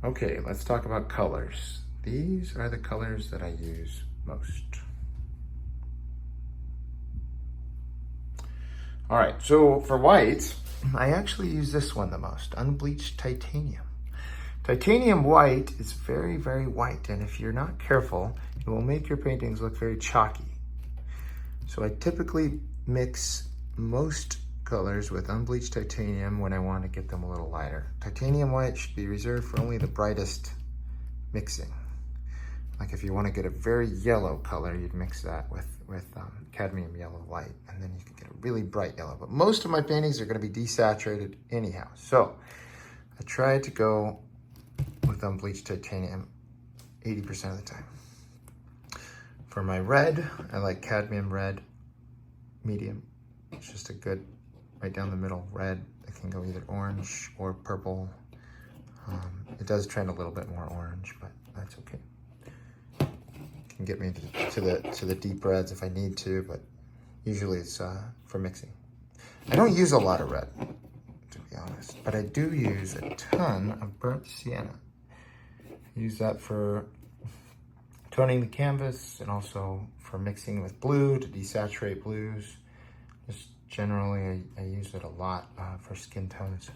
Okay, let's talk about colors. These are the colors that I use most. All right, so for white, I actually use this one the most, unbleached titanium. Titanium white is very, very white, and if you're not careful, it will make your paintings look very chalky. So I typically mix most colors with unbleached titanium when I want to get them a little lighter. Titanium white should be reserved for only the brightest mixing. Like if you want to get a very yellow color, you'd mix that with cadmium yellow light, and then you can get a really bright yellow. But most of my paintings are going to be desaturated anyhow. So I try to go with unbleached titanium 80% of the time. For my red, I like cadmium red, medium. It's just a good, right down the middle red. It can go either orange or purple. It does trend a little bit more orange, but that's okay. Can get me to the deep reds if I need to, but usually it's for mixing. I don't use a lot of red, to be honest, but I do use a ton of burnt sienna. I use that for toning the canvas and also for mixing with blue to desaturate blues. Just generally, I use it a lot for skin tones.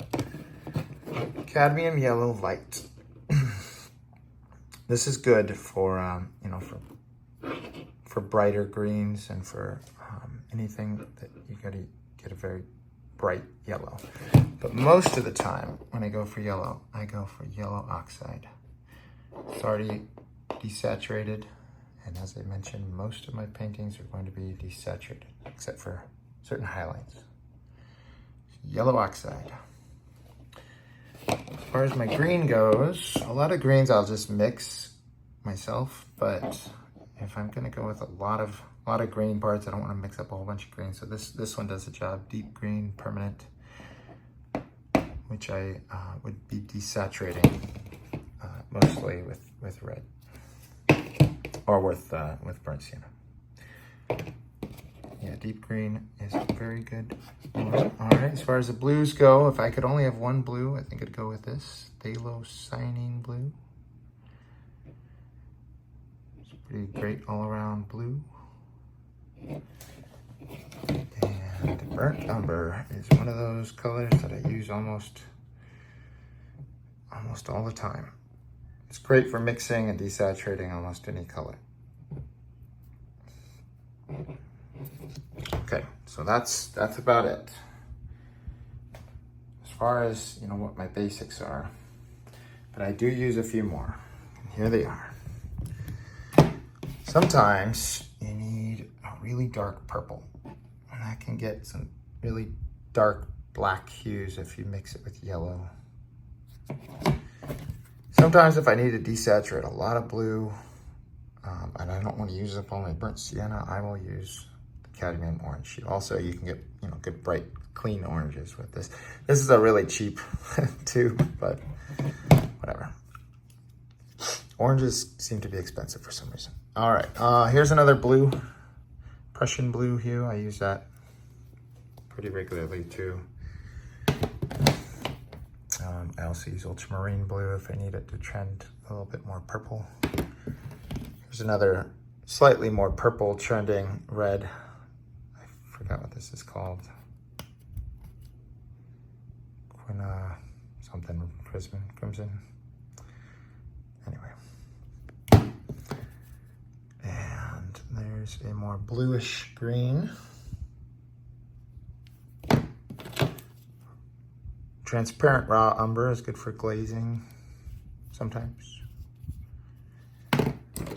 Cadmium yellow light. This is good for for brighter greens and for anything that you gotta get a very bright yellow. But most of the time when I go for yellow, I go for yellow oxide. It's already desaturated, and as I mentioned, most of my paintings are going to be desaturated except for certain highlights. Yellow oxide. As far as my green goes, a lot of greens I'll just mix myself, but if I'm gonna go with a lot of green parts, I don't want to mix up a whole bunch of green. So this one does the job. Deep green, permanent, which I would be desaturating mostly with red or with burnt sienna. Yeah, deep green is very good. All right, as far as the blues go, if I could only have one blue, I think I'd go with this Phthalocyanine blue. It's pretty great all-around blue. And burnt umber is one of those colors that I use almost all the time. It's great for mixing and desaturating almost any color. Okay, so that's about it. As far as, what my basics are, but I do use a few more. And here they are. Sometimes you need a really dark purple, and that can get some really dark black hues if you mix it with yellow. Sometimes if I need to desaturate a lot of blue, and I don't want to use up all my burnt sienna, I will use cadmium orange. Also, you can get good bright clean oranges with this. This is a really cheap tube, but whatever. Oranges seem to be expensive for some reason. All right, here's another blue, Prussian blue hue. I use that pretty regularly too. I also use ultramarine blue if I need it to trend a little bit more purple. Here's another slightly more purple trending red. I forgot what this is called. Something crimson. Anyway. And there's a more bluish green. Transparent raw umber is good for glazing sometimes.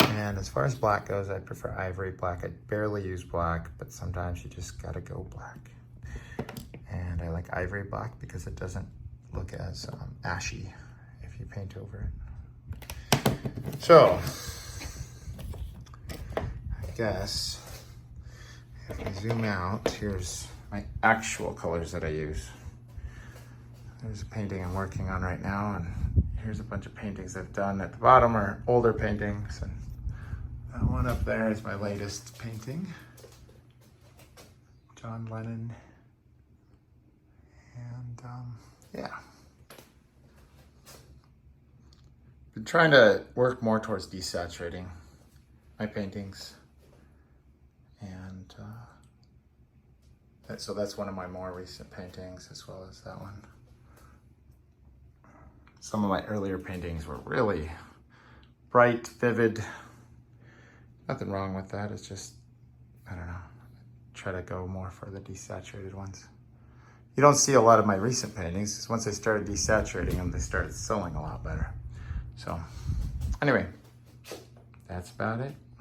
And as far as black goes, I prefer ivory black. I barely use black, but sometimes you just gotta go black. And I like ivory black because it doesn't look as ashy if you paint over it. So, I guess if we zoom out, here's my actual colors that I use. There's a painting I'm working on right now, and here's a bunch of paintings I've done. At the bottom are older paintings, and that one up there is my latest painting. John Lennon. And yeah. been trying to work more towards desaturating my paintings. And so that's one of my more recent paintings, as well as that one. Some of my earlier paintings were really bright, vivid. Nothing wrong with that. It's just, I don't know, try to go more for the desaturated ones. You don't see a lot of my recent paintings, because once I started desaturating them, they started selling a lot better. So anyway, that's about it.